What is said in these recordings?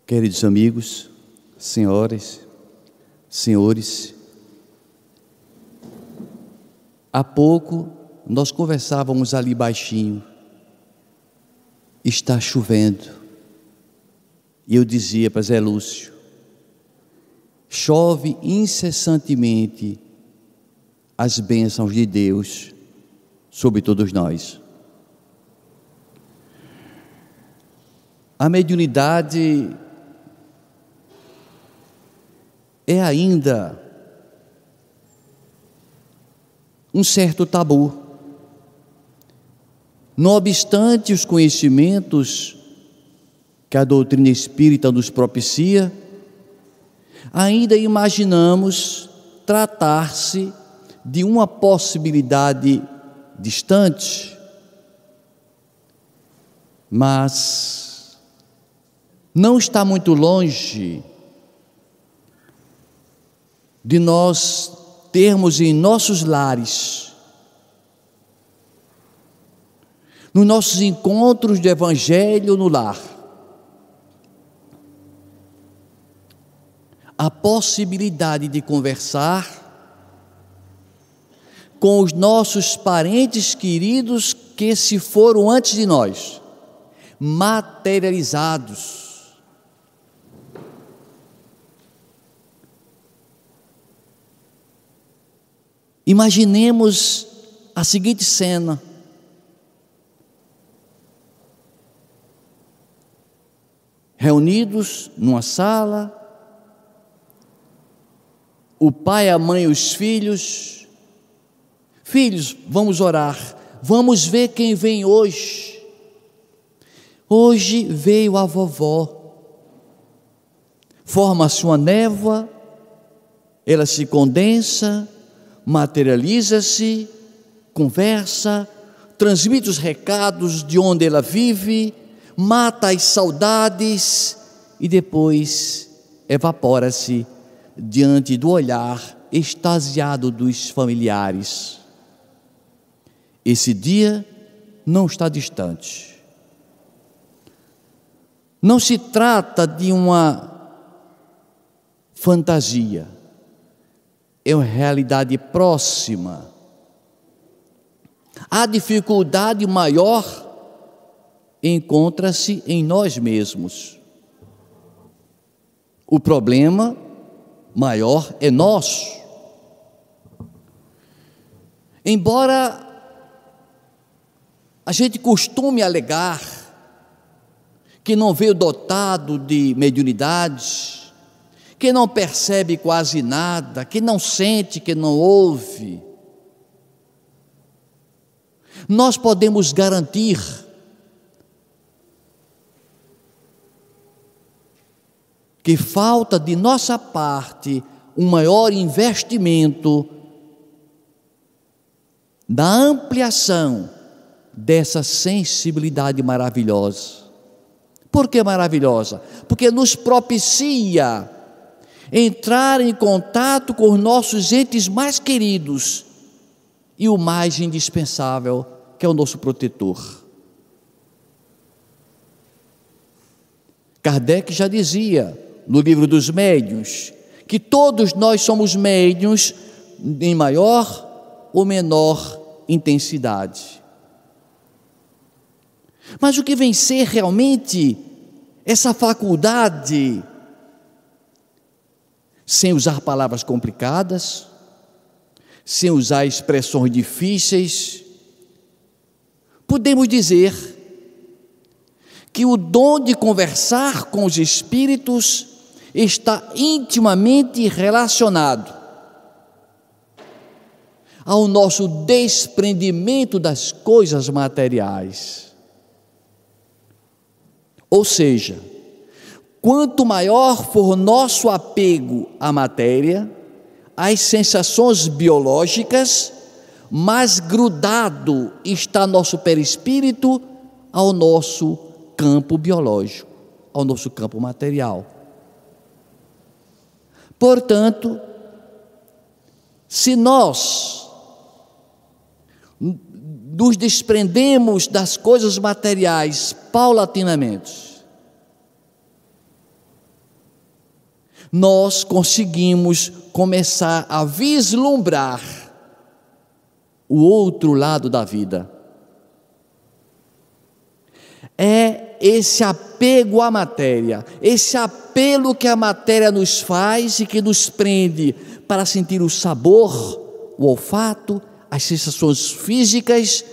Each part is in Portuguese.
Queridos amigos, senhoras, senhores, há pouco nós conversávamos ali baixinho, está chovendo, e eu dizia para Zé Lúcio, chove incessantemente as bênçãos de Deus sobre todos nós. A mediunidade é ainda um certo tabu. Não obstante os conhecimentos que a doutrina espírita nos propicia, ainda imaginamos tratar-se de uma possibilidade distante, mas não está muito longe de nós termos em nossos lares, nos nossos encontros de evangelho no lar, a possibilidade de conversar com os nossos parentes queridos que se foram antes de nós, materializados. Imaginemos a seguinte cena: reunidos numa sala, o pai, a mãe e os filhos. Filhos, vamos orar, vamos ver quem vem hoje. Hoje veio a vovó. Forma-se uma névoa, ela se condensa, materializa-se, conversa, transmite os recados de onde ela vive, mata as saudades e depois evapora-se diante do olhar extasiado dos familiares. Esse dia não está distante. Não se trata de uma fantasia, é uma realidade próxima. A dificuldade maior encontra-se em nós mesmos. O problema maior é nosso. Embora a gente costume alegar que não veio dotado de mediunidade, que não percebe quase nada, que não sente, que não ouve, nós podemos garantir que falta de nossa parte um maior investimento na ampliação dessa sensibilidade maravilhosa. Por que maravilhosa? Porque nos propicia entrar em contato com os nossos entes mais queridos e o mais indispensável, que é o nosso protetor. Kardec já dizia no livro dos médiuns que todos nós somos médiuns em maior ou menor intensidade. Mas o que vem ser realmente essa faculdade, sem usar palavras complicadas, sem usar expressões difíceis, podemos dizer que o dom de conversar com os espíritos está intimamente relacionado ao nosso desprendimento das coisas materiais. Ou seja, quanto maior for nosso apego à matéria, às sensações biológicas, mais grudado está nosso perispírito ao nosso campo biológico, ao nosso campo material. Portanto, se nós nos desprendemos das coisas materiais paulatinamente, nós conseguimos começar a vislumbrar o outro lado da vida. É esse apego à matéria, esse apelo que a matéria nos faz e que nos prende para sentir o sabor, o olfato, as sensações físicas,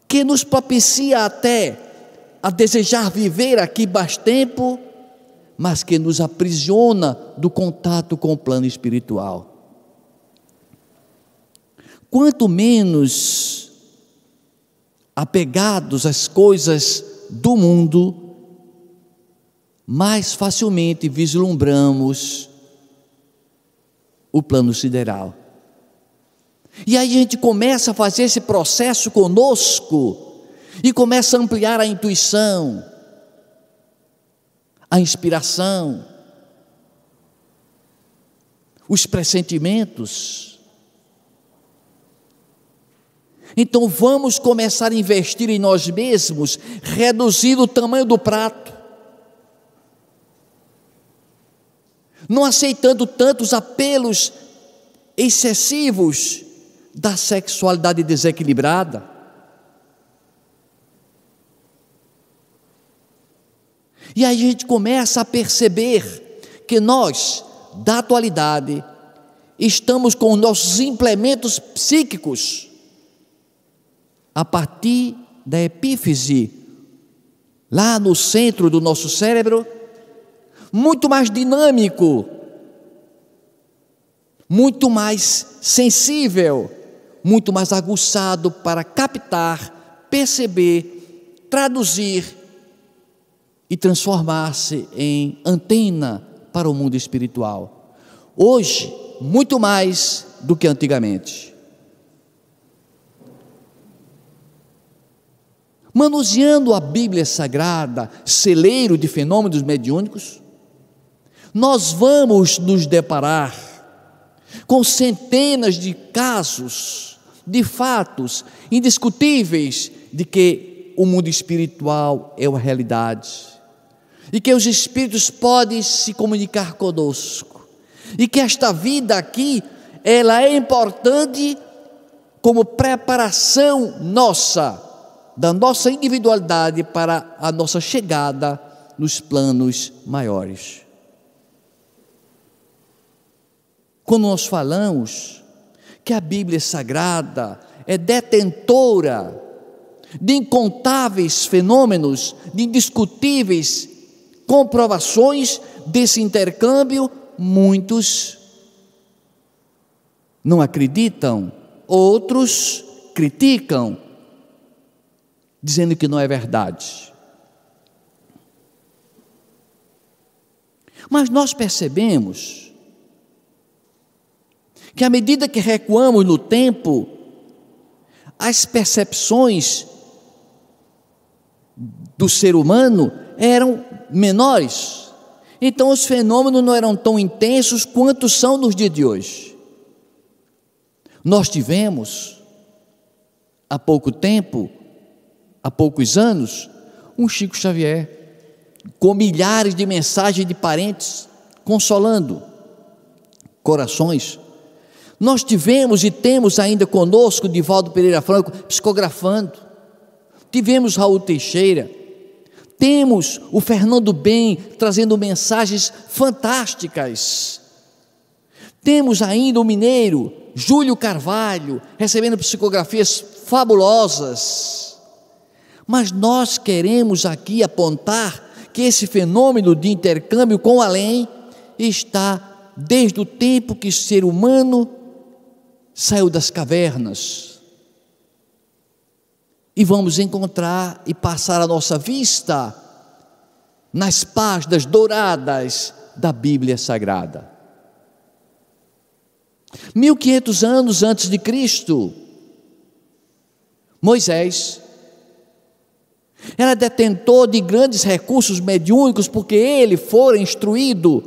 que nos propicia até a desejar viver aqui mais tempo, mas que nos aprisiona do contato com o plano espiritual. Quanto menos apegados às coisas do mundo, mais facilmente vislumbramos o plano sideral. E aí a gente começa a fazer esse processo conosco e começa a ampliar a intuição, a inspiração, os pressentimentos. Então vamos começar a investir em nós mesmos, reduzindo o tamanho do prato, não aceitando tantos apelos excessivos da sexualidade desequilibrada. E aí a gente começa a perceber que nós, da atualidade, estamos com nossos implementos psíquicos a partir da epífise, lá no centro do nosso cérebro, muito mais dinâmico, muito mais sensível, muito mais aguçado para captar, perceber, traduzir e transformar-se em antena para o mundo espiritual. Hoje, muito mais do que antigamente. Manuseando a Bíblia Sagrada, celeiro de fenômenos mediúnicos, nós vamos nos deparar com centenas de casos, de fatos indiscutíveis de que o mundo espiritual é uma realidade, e que os espíritos podem se comunicar conosco, e que esta vida aqui, ela é importante como preparação nossa, da nossa individualidade para a nossa chegada nos planos maiores. Quando nós falamos que a Bíblia Sagrada é detentora de incontáveis fenômenos, de indiscutíveis comprovações desse intercâmbio, muitos não acreditam, outros criticam, dizendo que não é verdade. Mas nós percebemos que à medida que recuamos no tempo, as percepções do ser humano eram menores, então os fenômenos não eram tão intensos quanto são nos dias de hoje. Nós tivemos, há pouco tempo, há poucos anos, um Chico Xavier, com milhares de mensagens de parentes, consolando corações. Nós tivemos e temos ainda conosco Divaldo Pereira Franco, psicografando. Tivemos Raul Teixeira, temos o Fernando Bem, trazendo mensagens fantásticas. Temos ainda o mineiro Júlio Carvalho, recebendo psicografias fabulosas. Mas nós queremos aqui apontar que esse fenômeno de intercâmbio com o além está desde o tempo que o ser humano saiu das cavernas, e vamos encontrar e passar a nossa vista nas páginas douradas da Bíblia Sagrada. 1500 anos antes de Cristo, Moisés era detentor de grandes recursos mediúnicos, porque ele fora instruído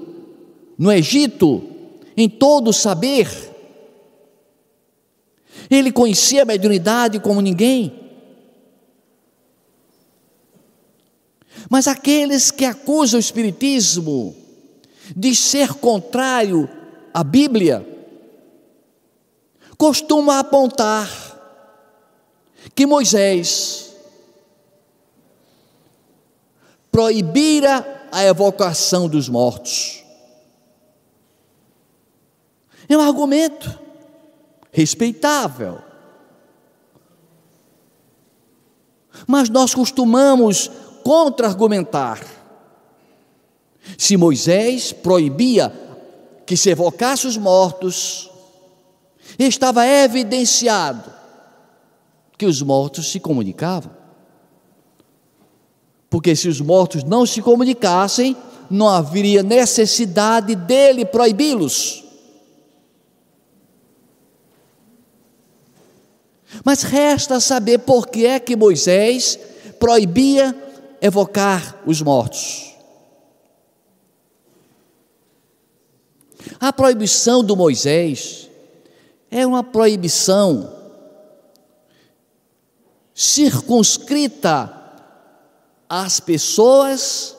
no Egito em todo o saber. Ele conhecia a mediunidade como ninguém. Mas aqueles que acusam o espiritismo, de ser contrário à Bíblia, costuma apontar que Moisés proibira a evocação dos mortos. É um argumento respeitável, mas nós costumamos contra-argumentar. Se Moisés proibia que se evocasse os mortos, estava evidenciado que os mortos se comunicavam. Porque se os mortos não se comunicassem, não haveria necessidade dele proibi-los. Mas resta saber por que é que Moisés proibia evocar os mortos. A proibição do Moisés é uma proibição circunscrita às pessoas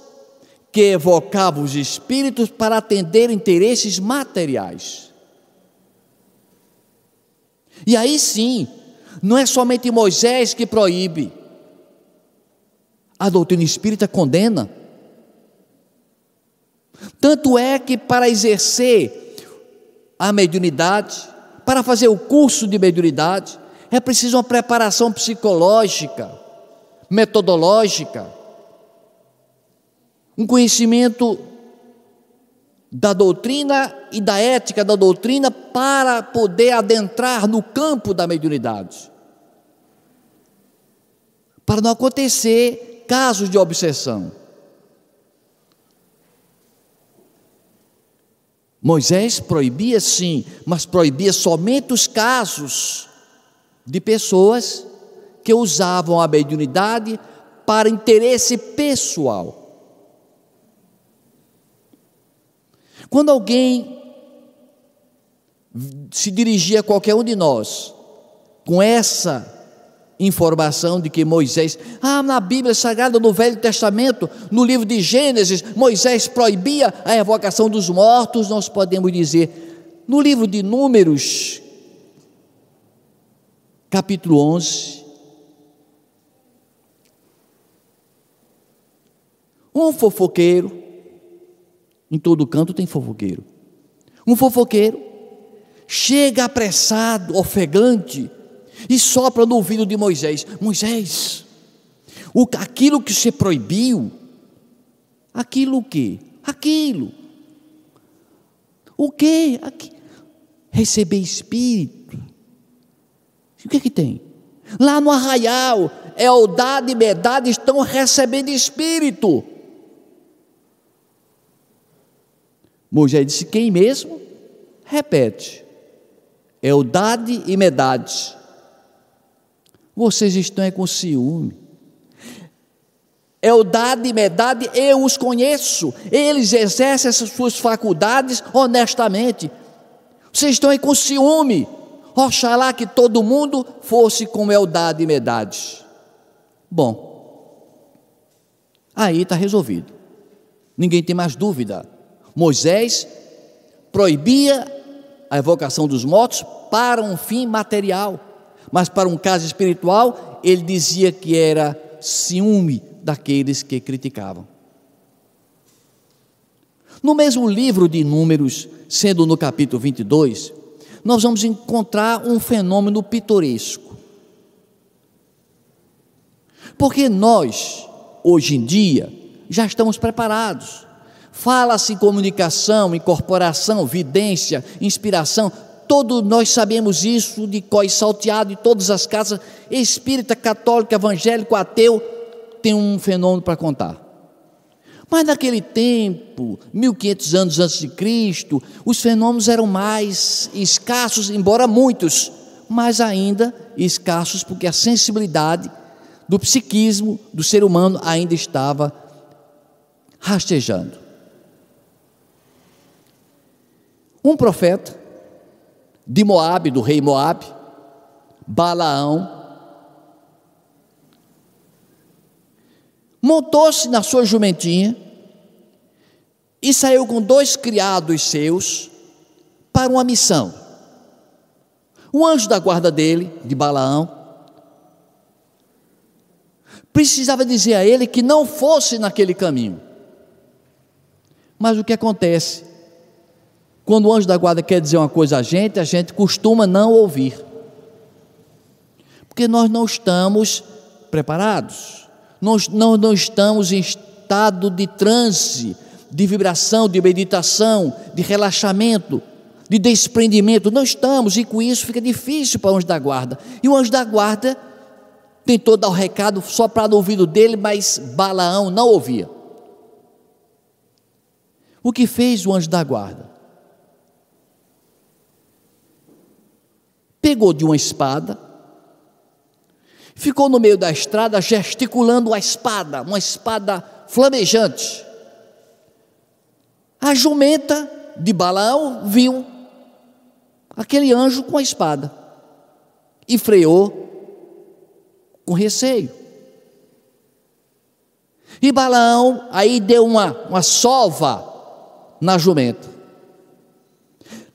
que evocavam os espíritos para atender interesses materiais. E aí sim, não é somente Moisés que proíbe, a doutrina espírita condena. Tanto é que para exercer a mediunidade, para fazer o curso de mediunidade, é preciso uma preparação psicológica, metodológica, um conhecimento da doutrina e da ética da doutrina para poder adentrar no campo da mediunidade, para não acontecer casos de obsessão. Moisés proibia sim, mas proibia somente os casos de pessoas que usavam a mediunidade para interesse pessoal. Quando alguém se dirigia a qualquer um de nós com essa informação de que Moisés, na Bíblia Sagrada, no Velho Testamento, no livro de Gênesis, Moisés proibia a evocação dos mortos, nós podemos dizer, no livro de Números, capítulo 11, um fofoqueiro, em todo canto tem fofoqueiro, um fofoqueiro chega apressado, ofegante, e sopra no ouvido de Moisés: Moisés, aquilo que você proibiu, aquilo o quê? Aquilo, o quê? Receber espírito. O que é que tem? Lá no arraial, Eldade e Medade estão recebendo espírito. Moisés disse: quem mesmo? Repete: Eldade e Medade. Vocês estão com ciúme. Eldade e Medade, eu os conheço, eles exercem essas suas faculdades honestamente. Vocês estão com ciúme. Oxalá que todo mundo fosse como Eldade e Medade. Bom, aí está resolvido, ninguém tem mais dúvida. Moisés proibia a evocação dos mortos para um fim material, mas para um caso espiritual, ele dizia que era ciúme daqueles que criticavam. No mesmo livro de Números, sendo no capítulo 22, nós vamos encontrar um fenômeno pitoresco. Porque nós, hoje em dia, já estamos preparados. Fala-se em comunicação, incorporação, vidência, inspiração. Todos nós sabemos isso de cós salteado, em todas as casas, espírita, católico, evangélico, ateu, tem um fenômeno para contar. Mas naquele tempo, 1500 anos antes de Cristo, os fenômenos eram mais escassos, embora muitos, mas ainda escassos, porque a sensibilidade do psiquismo do ser humano ainda estava rastejando. Um profeta de Moabe, do rei Moabe, Balaão, montou-se na sua jumentinha e saiu com 2 criados seus para uma missão. O anjo da guarda dele, de Balaão, precisava dizer a ele que não fosse naquele caminho. Mas o que acontece? Quando o anjo da guarda quer dizer uma coisa a gente costuma não ouvir, porque nós não estamos preparados, nós não estamos em estado de transe, de vibração, de meditação, de relaxamento, de desprendimento. Não estamos, e com isso fica difícil para o anjo da guarda. E o anjo da guarda tentou dar o recado só para no ouvido dele, mas Balaão não ouvia. O que fez o anjo da guarda? Pegou de uma espada, ficou no meio da estrada gesticulando uma espada flamejante. A jumenta de Balaão viu aquele anjo com a espada e freou com receio. E Balaão aí deu uma sova na jumenta.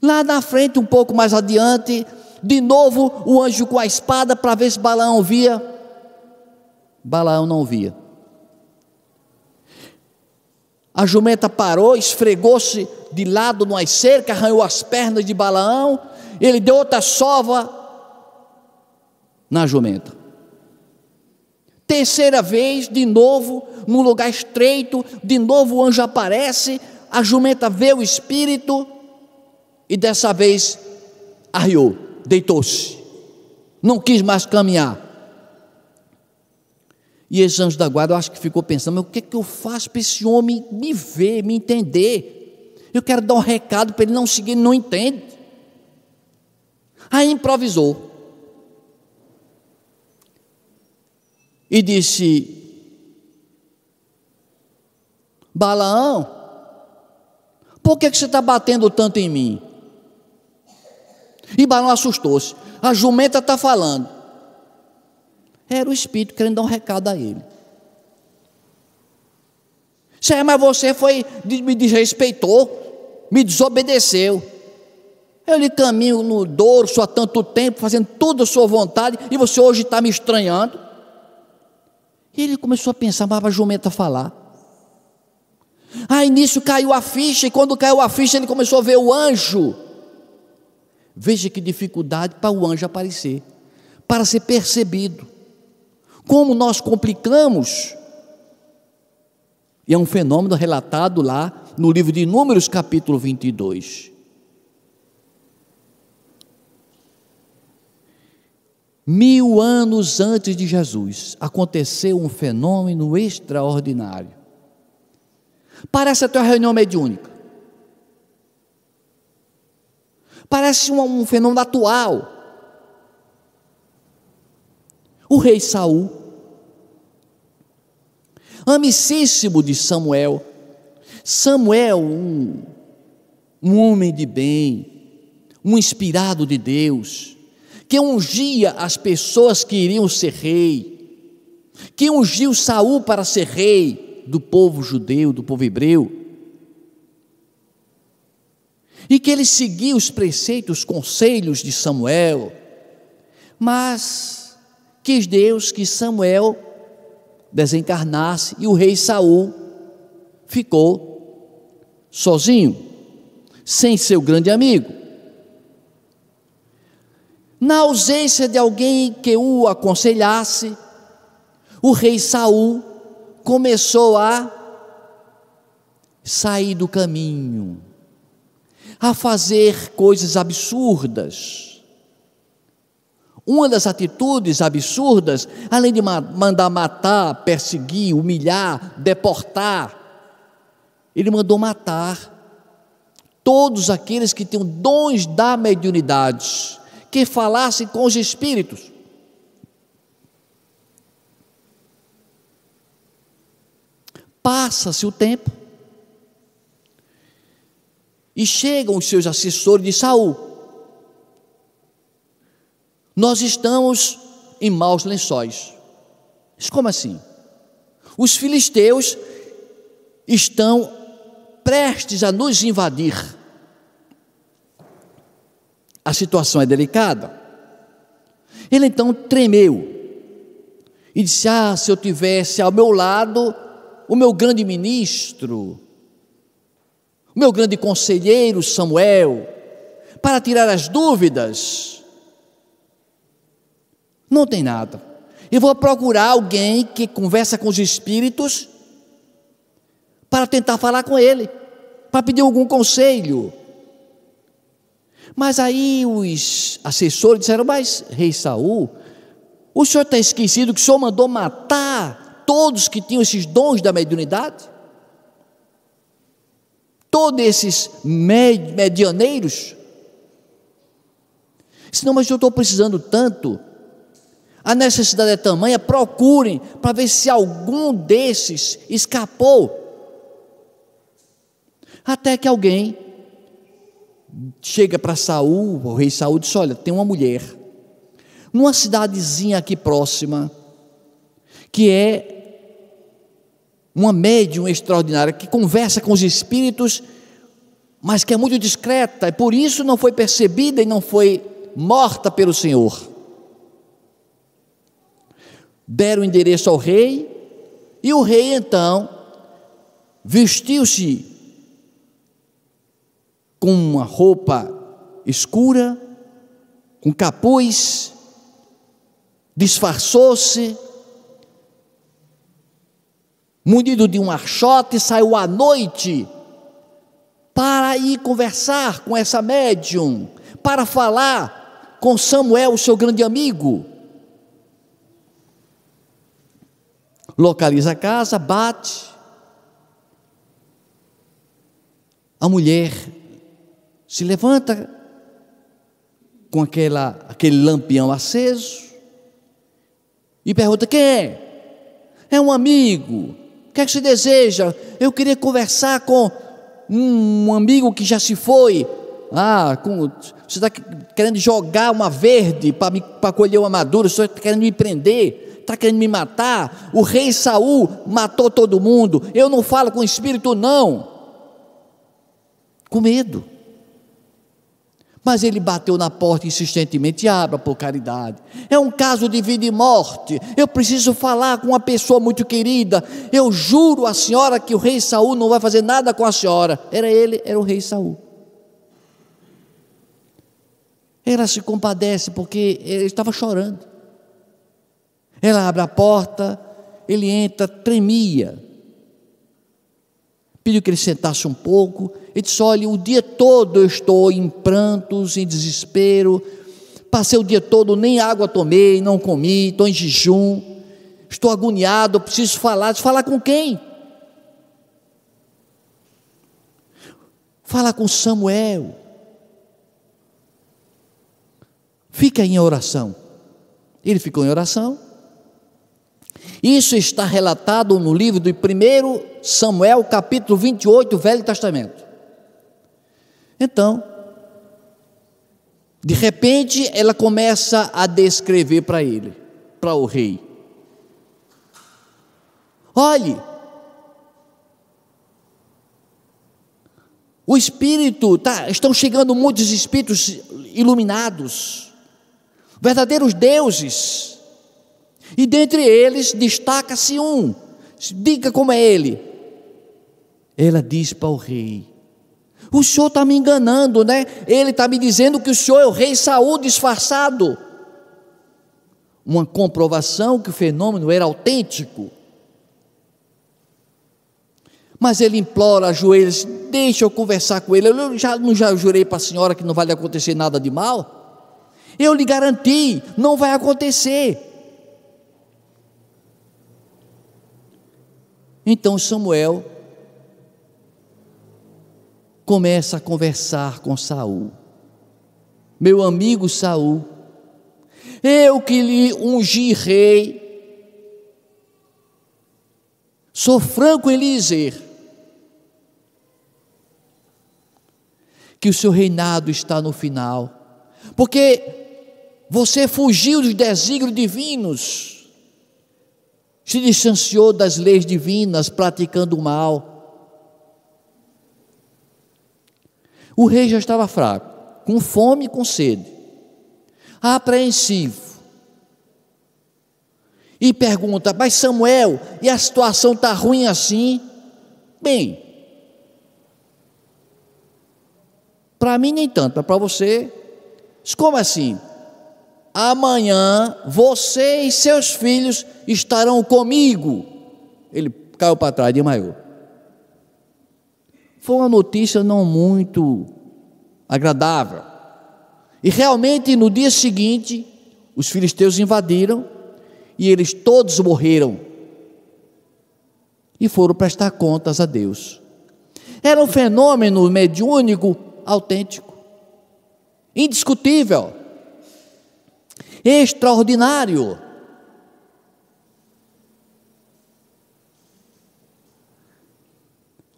Lá na frente, um pouco mais adiante, de novo o anjo com a espada para ver se Balaão via. Balaão não via. A jumenta parou, esfregou-se de lado numa cerca, arranhou as pernas de Balaão. Ele deu outra sova na jumenta. Terceira vez, de novo, num lugar estreito, de novo o anjo aparece, a jumenta vê o espírito e dessa vez arriou, deitou-se, não quis mais caminhar. E esse anjo da guarda, eu acho que ficou pensando: mas o que é que eu faço para esse homem me ver, me entender? Eu quero dar um recado para ele não seguir, ele não entende. Aí improvisou e disse: Balaão, por que você está batendo tanto em mim? E Balaão assustou-se. A jumenta está falando. Era o espírito querendo dar um recado a ele. Mas você me desrespeitou, me desobedeceu. Eu lhe caminho no dorso há tanto tempo, fazendo tudo a sua vontade, e você hoje está me estranhando. E ele começou a pensar, mas a jumenta falar. Aí nisso caiu a ficha, e quando caiu a ficha ele começou a ver o anjo. Veja que dificuldade para o anjo aparecer, para ser percebido. Como nós complicamos. E é um fenômeno relatado lá no livro de Números, capítulo 22. 1000 anos antes de Jesus, aconteceu um fenômeno extraordinário. Parece até uma reunião mediúnica. Parece um fenômeno atual. O rei Saul, amicíssimo de Samuel, um homem de bem, um inspirado de Deus, que ungia as pessoas que iriam ser rei, que ungiu Saul para ser rei do povo judeu, do povo hebreu, e que ele seguia os preceitos, os conselhos de Samuel, mas quis Deus que Samuel desencarnasse e o rei Saul ficou sozinho, sem seu grande amigo. Na ausência de alguém que o aconselhasse, o rei Saul começou a sair do caminho, a fazer coisas absurdas. Uma das atitudes absurdas, além de mandar matar, perseguir, humilhar, deportar, ele mandou matar todos aqueles que tinham dons da mediunidade, que falassem com os espíritos. Passa-se o tempo e chegam os seus assessores de Saul. Nós estamos em maus lençóis. Mas como assim? Os filisteus estão prestes a nos invadir. A situação é delicada. Ele então tremeu e disse: se eu tivesse ao meu lado o meu grande ministro, o meu grande conselheiro Samuel, para tirar as dúvidas. Não tem nada. Eu vou procurar alguém que conversa com os espíritos para tentar falar com ele, para pedir algum conselho. Mas aí os assessores disseram: mas rei Saul, o senhor está esquecido que o senhor mandou matar todos que tinham esses dons da mediunidade? Todos esses medianeiros? Senão, mas eu estou precisando tanto, a necessidade é tamanha, procurem para ver se algum desses escapou. Até que alguém chega para Saul, o rei Saul, diz: olha, tem uma mulher numa cidadezinha aqui próxima, que é uma médium extraordinária, que conversa com os espíritos, mas que é muito discreta, e por isso não foi percebida e não foi morta pelo Senhor. Deram o endereço ao rei, e o rei então vestiu-se com uma roupa escura, com capuz, disfarçou-se, munido de um archote, saiu à noite para ir conversar com essa médium, para falar com Samuel, o seu grande amigo. Localiza a casa, bate. A mulher se levanta com aquele lampião aceso e pergunta: quem é? É um amigo. O que é que você deseja? Eu queria conversar com um amigo que já se foi. Você está querendo jogar uma verde para colher uma madura? Você está querendo me prender? Está querendo me matar? O rei Saul matou todo mundo. Eu não falo com espírito, não. Com medo. Mas ele bateu na porta insistentemente: abra por caridade, é um caso de vida e morte, eu preciso falar com uma pessoa muito querida, eu juro à senhora que o rei Saul não vai fazer nada com a senhora. Era o rei Saul. Ela se compadece porque ele estava chorando. Ela abre a porta, ele entra, tremia, pediu que ele sentasse um pouco. Ele disse: olha, o dia todo eu estou em prantos, em desespero, passei o dia todo, nem água tomei, não comi, estou em jejum, estou agoniado, preciso falar. Disse: falar com quem? Falar com Samuel. Fica em oração. Ele ficou em oração. Isso está relatado no livro de 1 Samuel, capítulo 28, Velho Testamento. Então, de repente, ela começa a descrever para ele, para o rei: olhe, o espírito, estão chegando muitos espíritos iluminados, verdadeiros deuses, e dentre eles destaca-se um. Diga como é ele. Ela diz para o rei: o senhor está me enganando, né? Ele está me dizendo que o senhor é o rei Saul disfarçado. Uma comprovação que o fenômeno era autêntico. Mas ele implora, ajoelha-se: deixa eu conversar com ele. Eu já jurei para a senhora que não vai lhe acontecer nada de mal. Eu lhe garanti, não vai acontecer. Então Samuel começa a conversar com Saul: meu amigo Saul, eu que lhe ungi rei, sou franco em lhe dizer que o seu reinado está no final, porque você fugiu dos desígnios divinos, se distanciou das leis divinas, praticando o mal. O rei já estava fraco, com fome e com sede, apreensivo. E pergunta: mas Samuel, e a situação está ruim assim? Bem, para mim nem tanto, mas para você, como assim? Amanhã você e seus filhos estarão comigo. Ele caiu para trás, desmaiou. Foi uma notícia não muito agradável. E realmente no dia seguinte, os filisteus invadiram e eles todos morreram e foram prestar contas a Deus. Era um fenômeno mediúnico autêntico, indiscutível, extraordinário.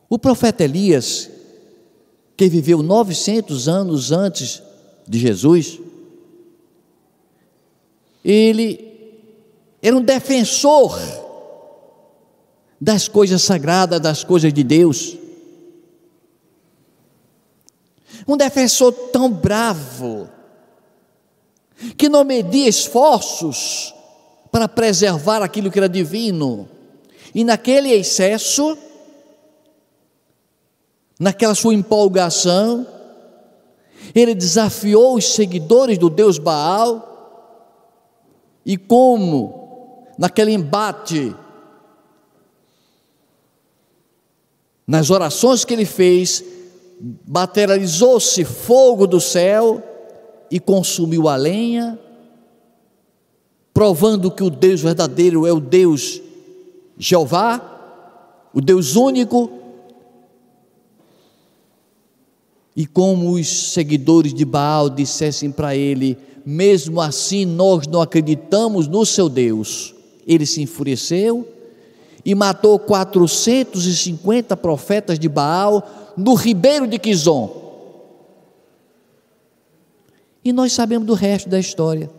O profeta Elias, que viveu 900 anos antes de Jesus, ele era um defensor das coisas sagradas, das coisas de Deus, um defensor tão bravo, que não media esforços para preservar aquilo que era divino, e naquele excesso, naquela sua empolgação, ele desafiou os seguidores do Deus Baal, e como naquele embate, nas orações que ele fez, materializou-se fogo do céu e consumiu a lenha, provando que o Deus verdadeiro é o Deus Jeová, o Deus único. E como os seguidores de Baal dissessem para ele: mesmo assim nós não acreditamos no seu Deus, ele se enfureceu e matou 450 profetas de Baal no ribeiro de Quizon. E nós sabemos do resto da história.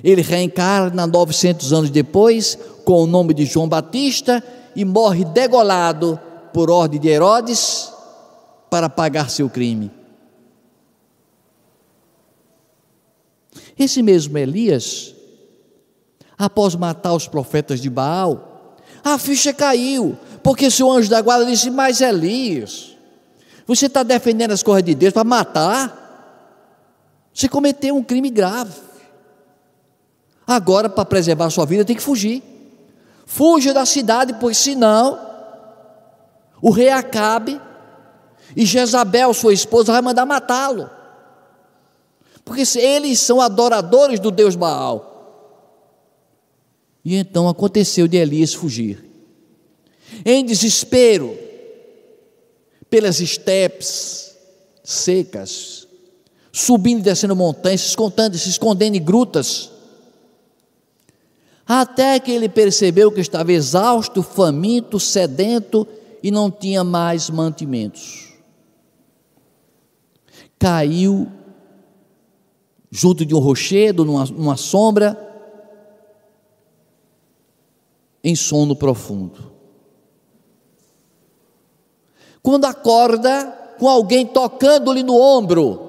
Ele reencarna 900 anos depois com o nome de João Batista e morre degolado por ordem de Herodes para pagar seu crime. Esse mesmo Elias, após matar os profetas de Baal, a ficha caiu, porque seu anjo da guarda disse: mas Elias, você está defendendo as coisas de Deus para matar? Você cometeu um crime grave. Agora, para preservar a sua vida, tem que fugir. Fuja da cidade, pois senão o rei Acabe e Jezabel, sua esposa, vai mandar matá-lo, porque eles são adoradores do Deus Baal. E então aconteceu de Elias fugir, em desespero, pelas estepes secas, subindo e descendo montanhas, se escondendo em grutas, até que ele percebeu que estava exausto, faminto, sedento e não tinha mais mantimentos. Caiu junto de um rochedo, numa sombra, em sono profundo. Quando acorda com alguém tocando-lhe no ombro,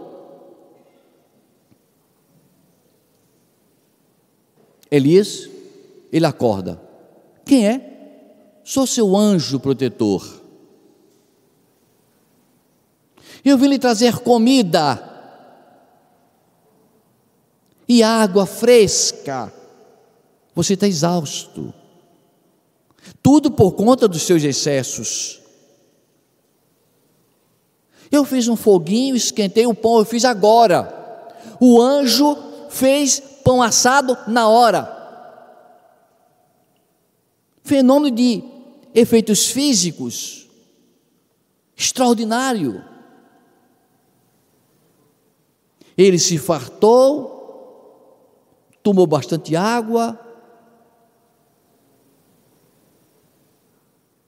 Elias, ele acorda. Quem é? Sou seu anjo protetor. Eu vim lhe trazer comida e água fresca. Você está exausto, tudo por conta dos seus excessos. Eu fiz um foguinho, esquentei o pão, eu fiz agora. O anjo fez pão assado na hora. Fenômeno de efeitos físicos extraordinário. Ele se fartou, tomou bastante água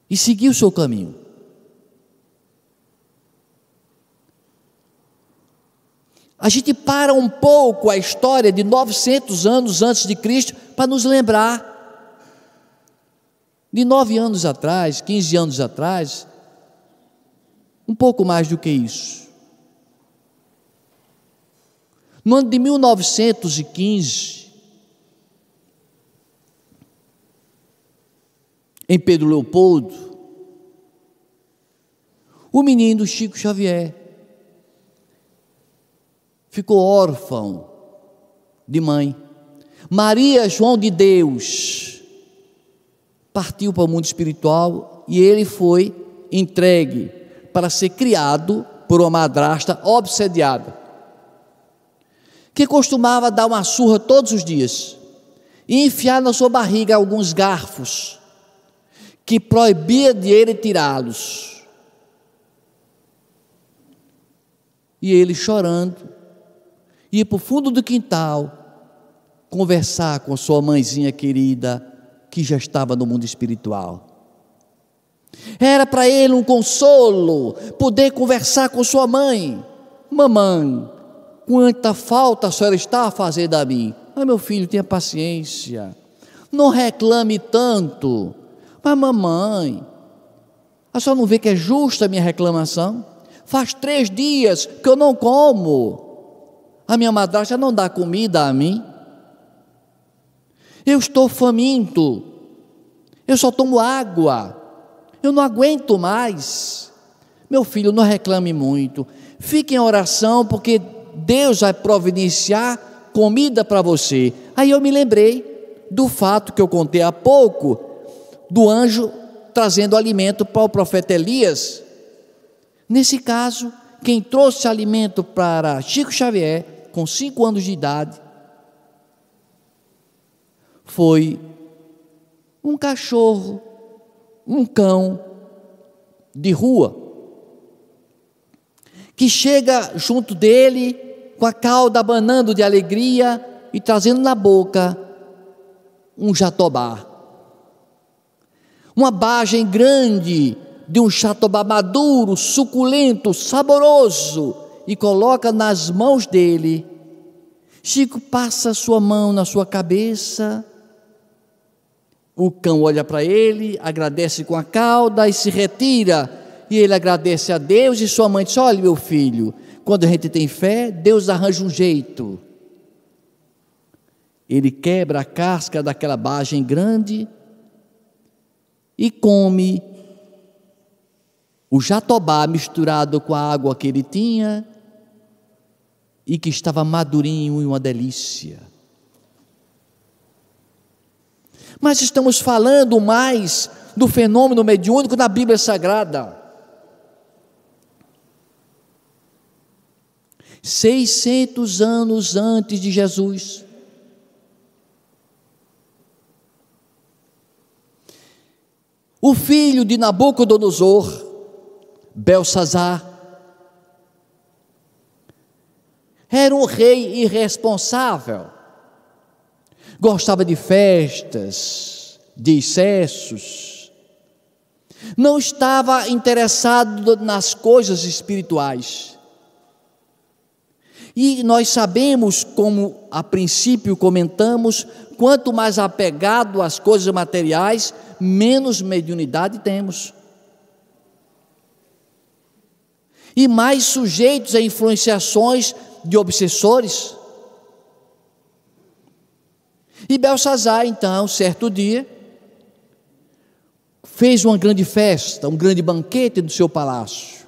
e seguiu o seu caminho. A gente para um pouco a história de 900 anos antes de Cristo para nos lembrar de 9 anos atrás, 15 anos atrás, um pouco mais do que isso. No ano de 1915, em Pedro Leopoldo, o menino Chico Xavier ficou órfão de mãe. Maria João de Deus partiu para o mundo espiritual e ele foi entregue para ser criado por uma madrasta obsediada, que costumava dar uma surra todos os dias e enfiar na sua barriga alguns garfos que proibia de ele tirá-los. E ele, chorando, ia para o fundo do quintal conversar com sua mãezinha querida, que já estava no mundo espiritual. Era para ele um consolo poder conversar com sua mãe. Mamãe, quanta falta a senhora está a fazer a mim. Ai, meu filho, tenha paciência, não reclame tanto. Mas mamãe, a senhora não vê que é justa a minha reclamação? Faz 3 dias que eu não como, a minha madrasta não dá comida a mim, eu estou faminto, eu só tomo água, eu não aguento mais. Meu filho, não reclame muito, fique em oração, porque Deus vai providenciar comida para você. Aí eu me lembrei do fato que eu contei há pouco, do anjo trazendo alimento para o profeta Elias. Nesse caso, quem trouxe alimento para Chico Xavier, com 5 anos de idade, foi um cachorro, um cão de rua, que chega junto dele, com a cauda abanando de alegria e trazendo na boca um jatobá. Uma bagem grande de um jatobá maduro, suculento, saboroso, e coloca nas mãos dele. Chico passa a sua mão na sua cabeça, o cão olha para ele, agradece com a cauda e se retira, e ele agradece a Deus, e sua mãe diz: olha, meu filho, quando a gente tem fé, Deus arranja um jeito. Ele quebra a casca daquela bagem grande e come o jatobá misturado com a água que ele tinha e que estava madurinho e uma delícia. Mas estamos falando mais do fenômeno mediúnico na Bíblia Sagrada. 600 anos antes de Jesus, o filho de Nabucodonosor, Belsazar, era um rei irresponsável, gostava de festas, de excessos, não estava interessado nas coisas espirituais. E nós sabemos, como a princípio comentamos, quanto mais apegado às coisas materiais, menos mediunidade temos, e mais sujeitos a influenciações de obsessores. E Belsazar, então, certo dia, fez uma grande festa, um grande banquete no seu palácio,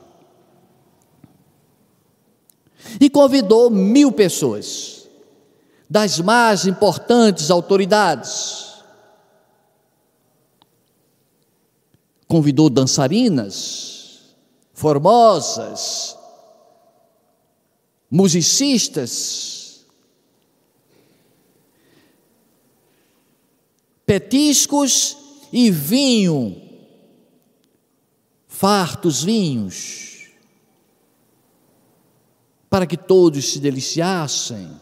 e convidou 1000 pessoas, das mais importantes autoridades. Convidou dançarinas, formosas, musicistas, petiscos e vinho, fartos vinhos, para que todos se deliciassem.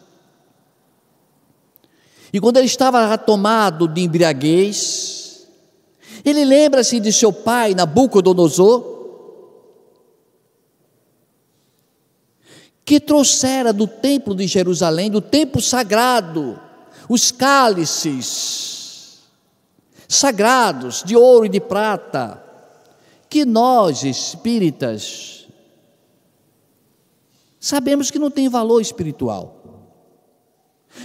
E quando ele estava tomado de embriaguez, ele lembra-se de seu pai Nabucodonosor, que trouxera do templo de Jerusalém, do templo sagrado, os cálices sagrados de ouro e de prata, que nós espíritas sabemos que não tem valor espiritual.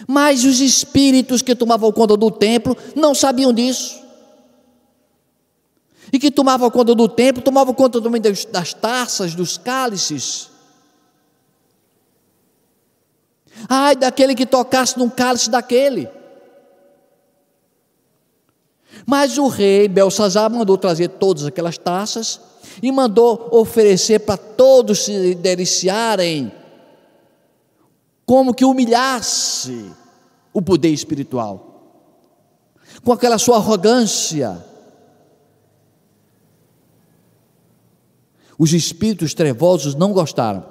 Mas os espíritos que tomavam conta do templo não sabiam disso. E que tomavam conta do templo, tomavam conta também das taças, dos cálices. Ai daquele que tocasse num cálice daquele. Mas o rei Belsazar mandou trazer todas aquelas taças e mandou oferecer para todos se deliciarem, como que humilhasse o poder espiritual, com aquela sua arrogância. Os espíritos trevosos não gostaram.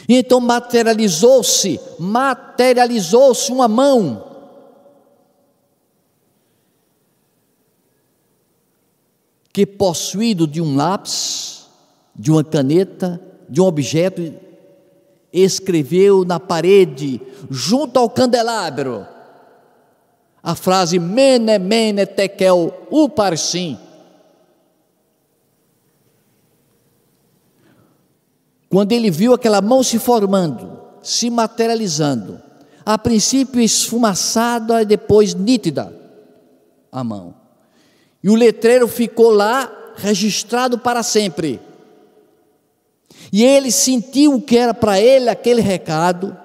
E então materializou-se uma mão, que possuído de um lápis, de uma caneta, de um objeto, escreveu na parede, junto ao candelabro, a frase Mene, Mene, Tekel, Upharsin. Quando ele viu aquela mão se formando, se materializando, a princípio esfumaçada e depois nítida a mão, e o letreiro ficou lá registrado para sempre, e ele sentiu que era para ele aquele recado.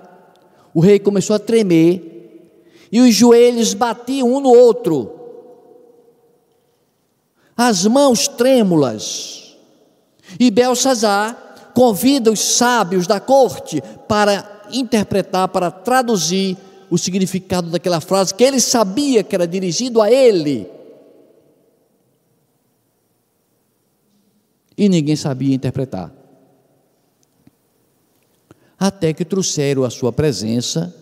O rei começou a tremer, e os joelhos batiam um no outro, as mãos trêmulas, e Belsazar convida os sábios da corte para interpretar, para traduzir o significado daquela frase, que ele sabia que era dirigido a ele, e ninguém sabia interpretar, até que trouxeram à sua presença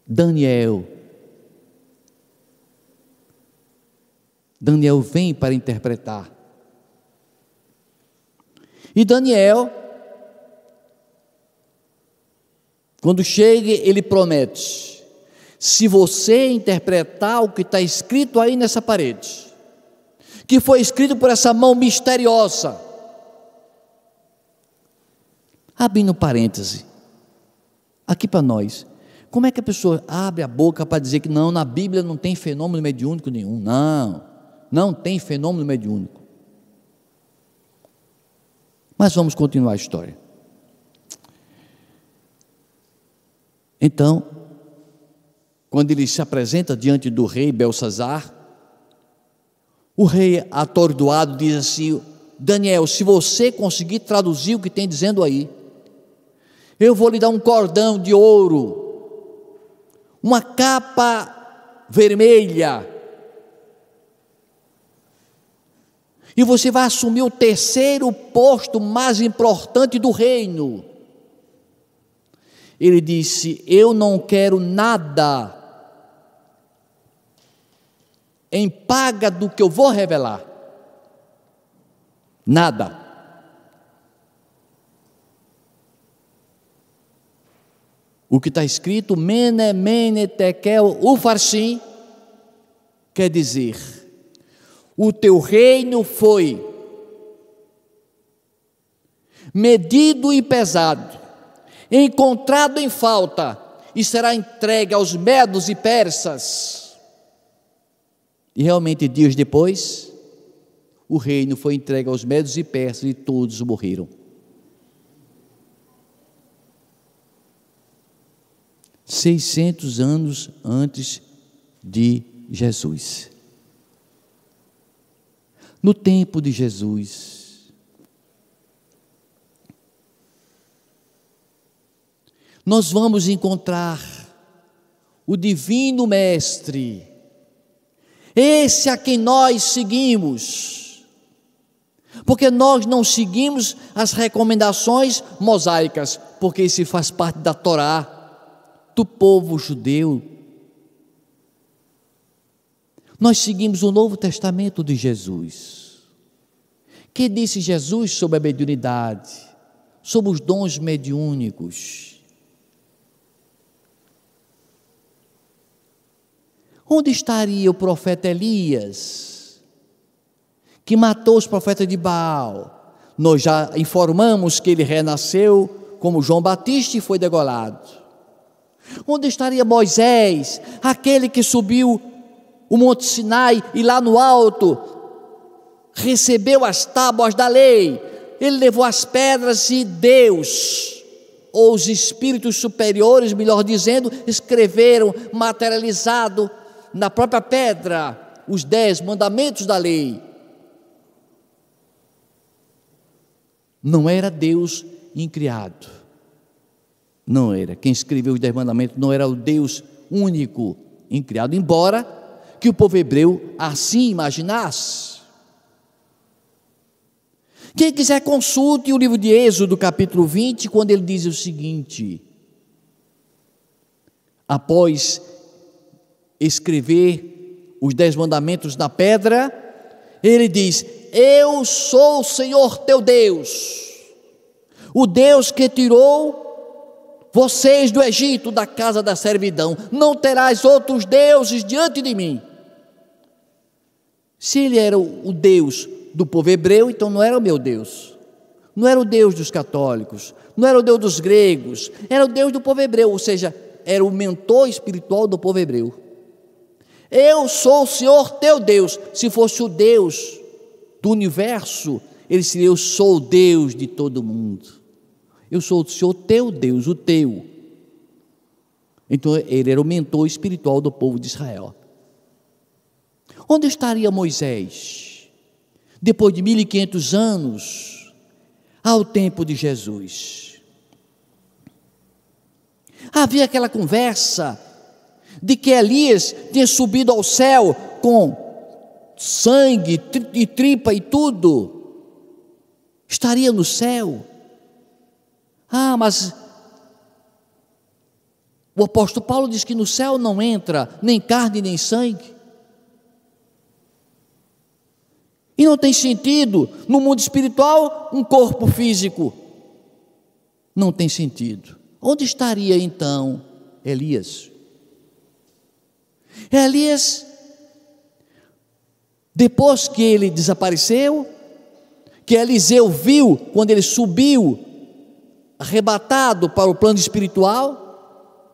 Daniel. Daniel vem para interpretar. E Daniel, quando chega, ele promete: se você interpretar o que está escrito aí nessa parede, que foi escrito por essa mão misteriosa. Abrindo parêntese, aqui para nós, como é que a pessoa abre a boca para dizer que não, na Bíblia não tem fenômeno mediúnico nenhum? Não tem fenômeno mediúnico. Mas vamos continuar a história. Então, quando ele se apresenta diante do rei Belsazar, o rei atordoado diz assim: Daniel, se você conseguir traduzir o que tem dizendo aí, eu vou lhe dar um cordão de ouro, uma capa vermelha, e você vai assumir o terceiro posto mais importante do reino. Ele disse: eu não quero nada em paga do que eu vou revelar, nada. O que está escrito Mene, Mene, Tekel, Upharsin, quer dizer: o teu reino foi medido e pesado, encontrado em falta, e será entregue aos medos e persas. E realmente, dias depois, o reino foi entregue aos medos e persas, e todos morreram. 600 anos antes de Jesus. No tempo de Jesus, nós vamos encontrar o Divino Mestre, esse a quem nós seguimos, porque nós não seguimos as recomendações mosaicas, porque isso faz parte da Torá, do povo judeu. Nós seguimos o Novo Testamento de Jesus. Que disse Jesus sobre a mediunidade, sobre os dons mediúnicos? Onde estaria o profeta Elias, que matou os profetas de Baal? Nós já informamos que ele renasceu como João Batista e foi degolado. Onde estaria Moisés, aquele que subiu o Monte Sinai e lá no alto recebeu as tábuas da lei? Ele levou as pedras e Deus, ou os espíritos superiores, melhor dizendo, escreveram, materializado na própria pedra, os 10 mandamentos da lei. Não era Deus incriado, não era. Quem escreveu os 10 mandamentos não era o Deus único incriado, embora que o povo hebreu assim imaginasse. Quem quiser consulte o livro de Êxodo, capítulo 20, quando ele diz o seguinte: após escrever os 10 mandamentos na pedra, ele diz: eu sou o Senhor teu Deus, o Deus que tirou vocês do Egito, da casa da servidão. Não terás outros deuses diante de mim. Se ele era o Deus do povo hebreu, então não era o meu Deus, não era o Deus dos católicos, não era o Deus dos gregos, era o Deus do povo hebreu, ou seja, era o mentor espiritual do povo hebreu. Eu sou o Senhor teu Deus. Se fosse o Deus do universo, ele seria: eu sou o Deus de todo mundo, eu sou o Senhor teu Deus, o teu. Então ele era o mentor espiritual do povo de Israel. Onde estaria Moisés depois de 1500 anos, ao tempo de Jesus? Havia aquela conversa de que Elias tinha subido ao céu com sangue e tripa e tudo, estaria no céu. Mas o apóstolo Paulo diz que no céu não entra nem carne nem sangue. E não tem sentido no mundo espiritual um corpo físico. Não tem sentido. Onde estaria então Elias? Elias, depois que ele desapareceu, que Eliseu viu quando ele subiu, arrebatado para o plano espiritual,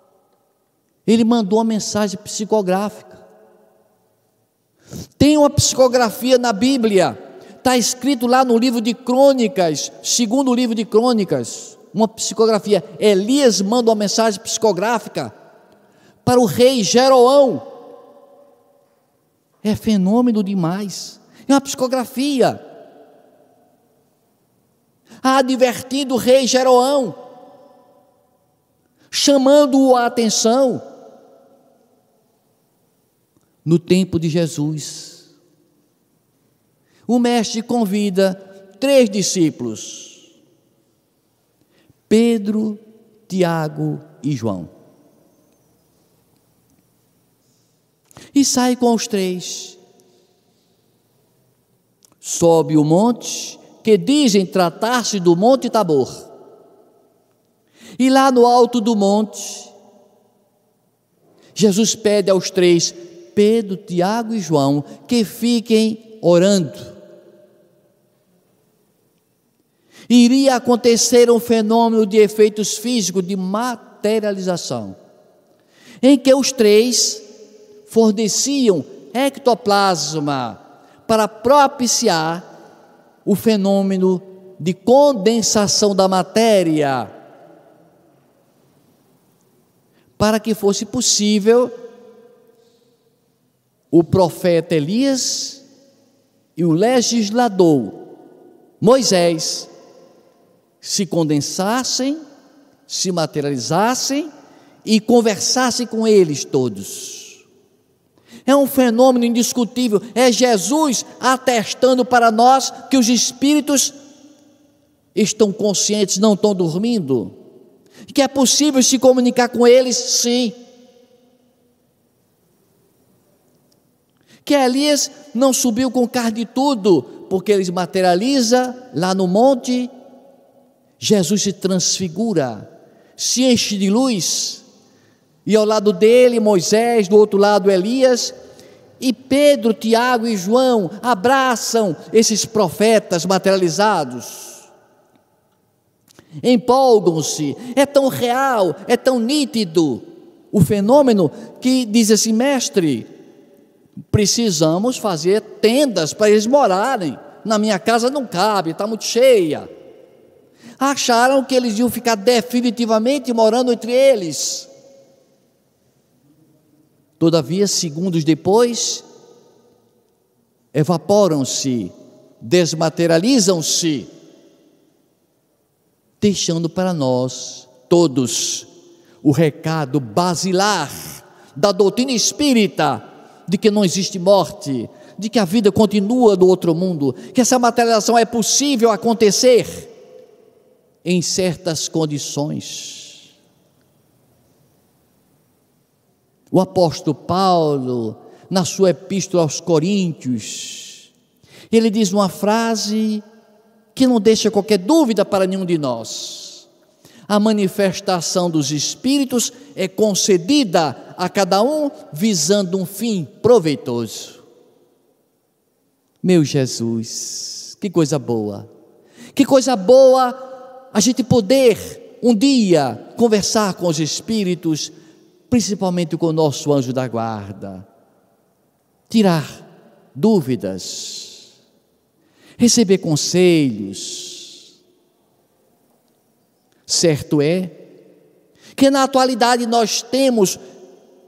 ele mandou uma mensagem psicográfica. Tem uma psicografia na Bíblia, está escrito lá no livro de Crônicas, segundo livro de Crônicas, uma psicografia. Elias manda uma mensagem psicográfica para o rei Jeroão. É fenômeno demais, é uma psicografia, advertindo o rei Jeroão, chamando-o a atenção. No tempo de Jesus, o mestre convida 3 discípulos, Pedro, Tiago e João, e sai com os 3, sobe o monte, que dizem tratar-se do Monte Tabor, e lá no alto do monte, Jesus pede aos 3, Pedro, Tiago e João, que fiquem orando. Iria acontecer um fenômeno de efeitos físicos, de materialização, em que os 3 forneciam ectoplasma para propiciar o fenômeno de condensação da matéria, para que fosse possível o profeta Elias e o legislador Moisés se condensassem, se materializassem e conversassem com eles todos. É um fenômeno indiscutível, é Jesus atestando para nós que os espíritos estão conscientes, não estão dormindo, que é possível se comunicar com eles, sim. Que Elias não subiu com carne e tudo, porque ele materializa lá no monte. Jesus se transfigura, se enche de luz, e ao lado dele Moisés, do outro lado Elias, e Pedro, Tiago e João abraçam esses profetas materializados. empolgam-se. É tão real, é tão nítido o fenômeno que diz assim: mestre, precisamos fazer tendas para eles morarem. Na minha casa não cabe, está muito cheia. Acharam que eles iam ficar definitivamente morando entre eles. Todavia, segundos depois, evaporam-se, desmaterializam-se, deixando para nós todos o recado basilar da doutrina espírita, de que não existe morte, de que a vida continua no outro mundo, que essa materialização é possível acontecer em certas condições. O apóstolo Paulo, na sua epístola aos Coríntios, ele diz uma frase que não deixa qualquer dúvida para nenhum de nós: a manifestação dos Espíritos é concedida a cada um visando um fim proveitoso. Meu Jesus, que coisa boa! Que coisa boa a gente poder um dia conversar com os Espíritos, principalmente com o nosso anjo da guarda, tirar dúvidas, receber conselhos. Certo é que na atualidade nós temos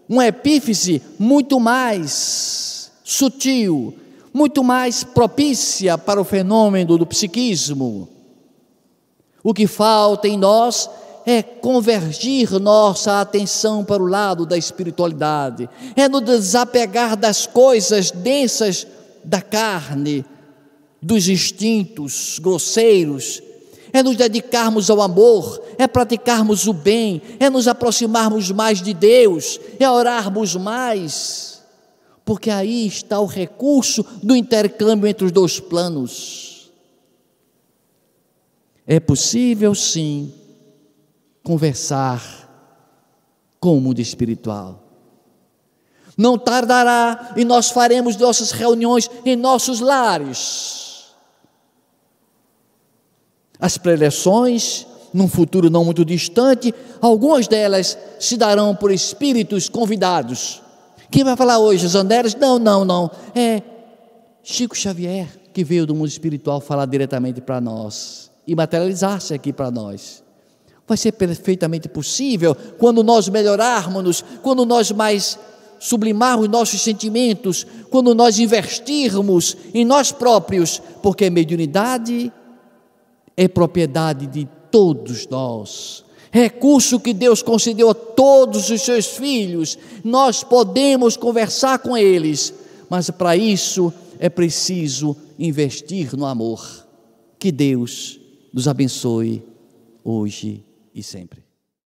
uma epífise muito mais sutil, muito mais propícia para o fenômeno do psiquismo. O que falta em nós é convergir nossa atenção para o lado da espiritualidade, é nos desapegar das coisas densas da carne, dos instintos grosseiros, é nos dedicarmos ao amor, é praticarmos o bem, é nos aproximarmos mais de Deus, é orarmos mais, porque aí está o recurso do intercâmbio entre os dois planos. É possível, sim, conversar com o mundo espiritual. Não tardará e nós faremos nossas reuniões em nossos lares. As preleções, num futuro não muito distante, algumas delas se darão por espíritos convidados. Quem vai falar hoje? Os Anderes? Não. É Chico Xavier, que veio do mundo espiritual falar diretamente para nós e materializar-se aqui para nós. Vai ser perfeitamente possível quando nós melhorarmos, quando nós mais sublimarmos nossos sentimentos, quando nós investirmos em nós próprios, porque a mediunidade é propriedade de todos nós, recurso que Deus concedeu a todos os seus filhos. Nós podemos conversar com eles, mas para isso é preciso investir no amor. Que Deus nos abençoe hoje e sempre.